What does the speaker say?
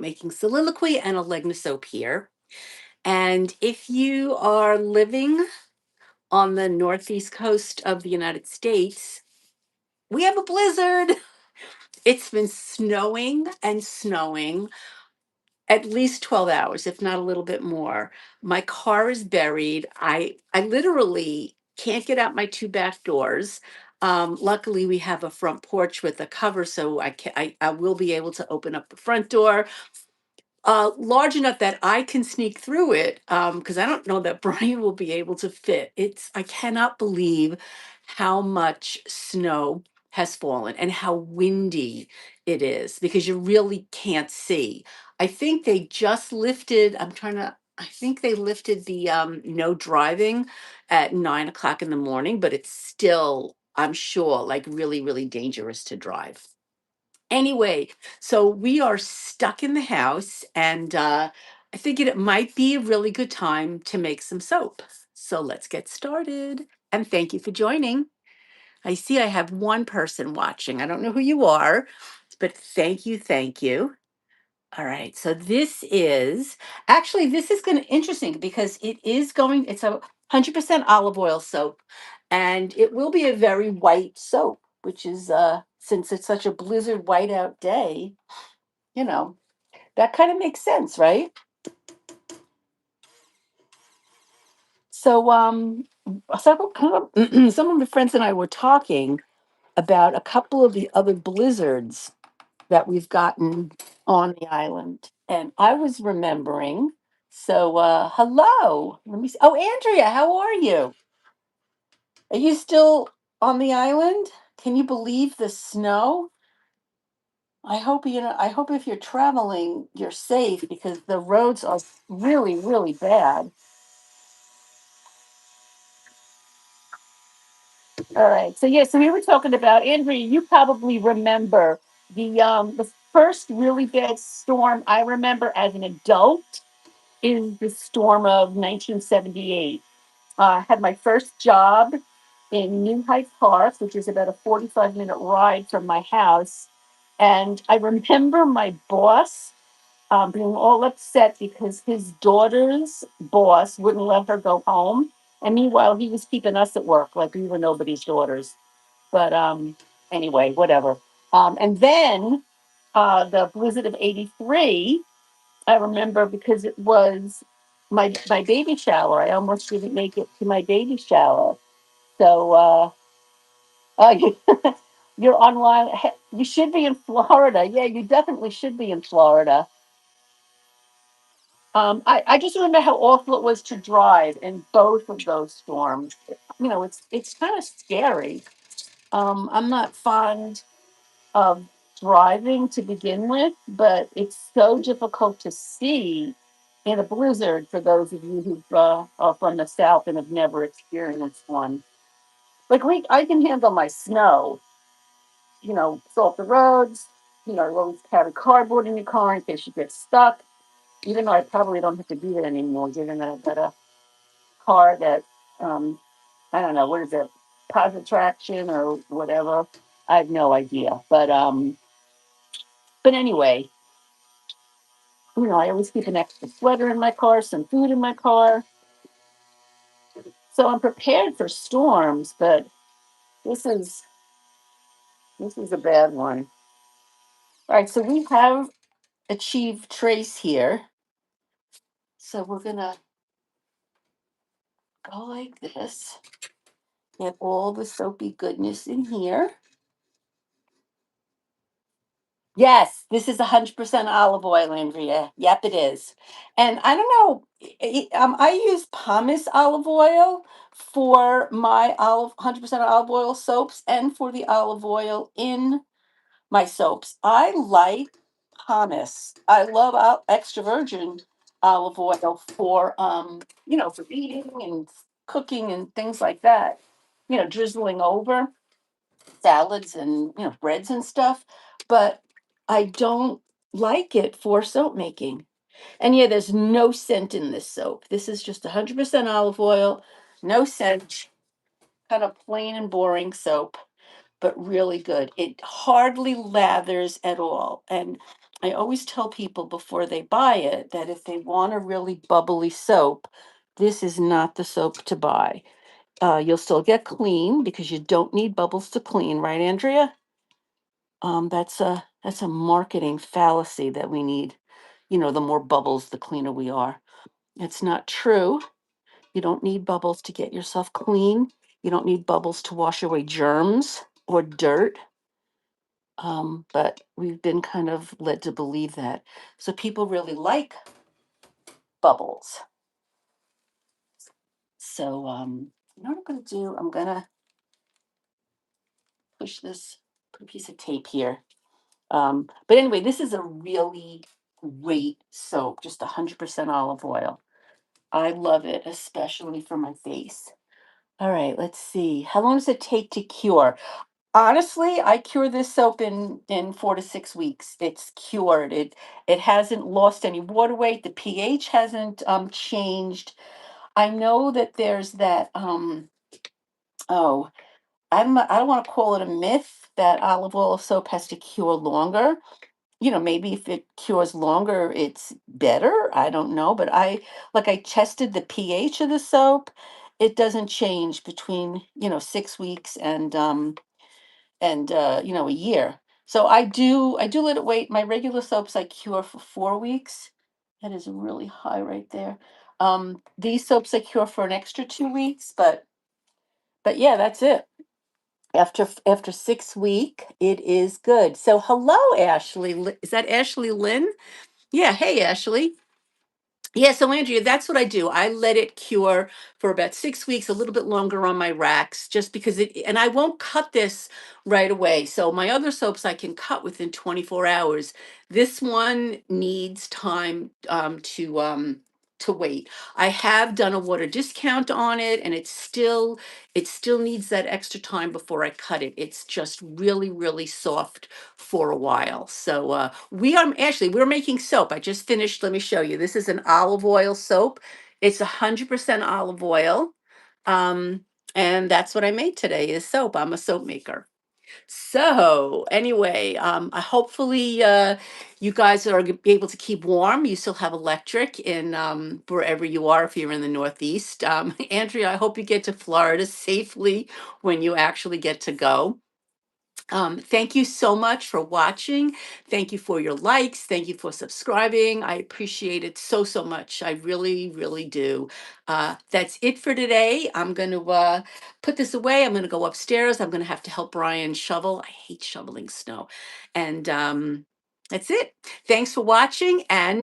Making soliloquy and Alegna soap here. And if you are living on the northeast coast of the United States, we have a blizzard. It's been snowing and snowing at least 12 hours, if not a little bit more. My car is buried. I literally can't get out my two back doors. Luckily, we have a front porch with a cover, so I will be able to open up the front door large enough that I can sneak through it, because I don't know that Brian will be able to fit. I cannot believe how much snow has fallen and how windy it is because you really can't see. I think they just lifted, I think they lifted the no driving at 9 o'clock in the morning, but it's still, I'm sure, like really, really dangerous to drive. Anyway, so we are stuck in the house, and I figured it might be a really good time to make some soap. So let's get started. And thank you for joining. I see I have one person watching. I don't know who you are, but thank you, thank you. All right, so this is going to interesting because it's a 100% olive oil soap, and it will be a very white soap, which is since it's such a blizzard whiteout day, you know, that kind of makes sense, right? So some of the friends and I were talking about a couple of the other blizzards that we've gotten on the island. And I was remembering, so hello. Let me see. Oh, Andrea, how are you? Are you still on the island? Can you believe the snow? I hope if you're traveling, you're safe because the roads are really, really bad. All right. So yeah, so we were talking about Andrea, you probably remember the first really bad storm I remember as an adult is the storm of 1978. I had my first job in New Heights Park, which is about a 45-minute ride from my house. And I remember my boss being all upset because his daughter's boss wouldn't let her go home. And meanwhile, he was keeping us at work like we were nobody's daughters. But anyway, whatever. And then the blizzard of '83, I remember because it was my baby shower. I almost didn't make it to my baby shower. So you, you're online. You should be in Florida. Yeah, you definitely should be in Florida. I just remember how awful it was to drive in both of those storms. You know, it's kind of scary. I'm not fond of driving to begin with, but it's so difficult to see in a blizzard for those of you who are from the South and have never experienced one. Like I can handle my snow, salt the roads. You always carry cardboard in your car in case you get stuck. Even though I probably don't have to do that anymore, given that I've got a car that um, I don't know what is it, positive traction or whatever. I have no idea, but anyway, I always keep an extra sweater in my car, some food in my car. So I'm prepared for storms, but this is this is a bad one. All right, so we have achieved trace here. So we're gonna go like this. Get all the soapy goodness in here. Yes, this is 100% olive oil, Andrea. Yep, it is. And I don't know, I use pumice olive oil for my 100% olive oil soaps and for the olive oil in my soaps. I like pumice. I love extra virgin olive oil for eating and cooking and things like that. Drizzling over salads and breads and stuff, but I don't like it for soap making. And yeah, there's no scent in this soap. This is just 100% olive oil, no scent, kind of plain and boring soap, but really good. It hardly lathers at all. And I always tell people before they buy it that if they want a really bubbly soap, this is not the soap to buy. You'll still get clean because you don't need bubbles to clean, right, Andrea? That's a marketing fallacy that we need. The more bubbles, the cleaner we are. It's not true. You don't need bubbles to get yourself clean. You don't need bubbles to wash away germs or dirt. But we've been kind of led to believe that. So people really like bubbles. So you know what I'm going to do? I'm going to push this, put a piece of tape here. But anyway, this is a really great soap, just 100% olive oil. I love it, especially for my face. All right, let's see. How long does it take to cure? Honestly, I cure this soap in 4 to 6 weeks. It's cured. It hasn't lost any water weight. The pH hasn't changed. I know that there's that oh, I don't want to call it a myth that olive oil soap has to cure longer. Maybe if it cures longer, it's better. I don't know, but I tested the pH of the soap. It doesn't change between 6 weeks and a year. So I do let it wait. My regular soaps I cure for 4 weeks. That is really high right there. These soaps I cure for an extra 2 weeks, but yeah, that's it. After 6 week, it is good. So hello, Ashley. Is that Ashley Lynn? Yeah. Hey, Ashley. Yeah, so Andrea, that's what I do. I let it cure for about 6 weeks, a little bit longer on my racks, just because and I won't cut this right away. So my other soaps I can cut within 24 hours. This one needs time to wait. I have done a water discount on it, and it still needs that extra time before I cut it. It's just really, really soft for a while. So we're making soap. I just finished. Let me show you. This is an olive oil soap. It's 100% olive oil. Um, and that's what I made today is soap. I'm a soap maker. So anyway, hopefully you guys are be able to keep warm. You still have electric in wherever you are if you're in the Northeast. Andrea, I hope you get to Florida safely when you actually get to go. Thank you so much for watching. Thank you for your likes. Thank you for subscribing. I appreciate it so, so much. I really, really do. That's it for today. I'm going to put this away. I'm going to go upstairs. I'm going to have to help Brian shovel. I hate shoveling snow. And that's it. Thanks for watching. And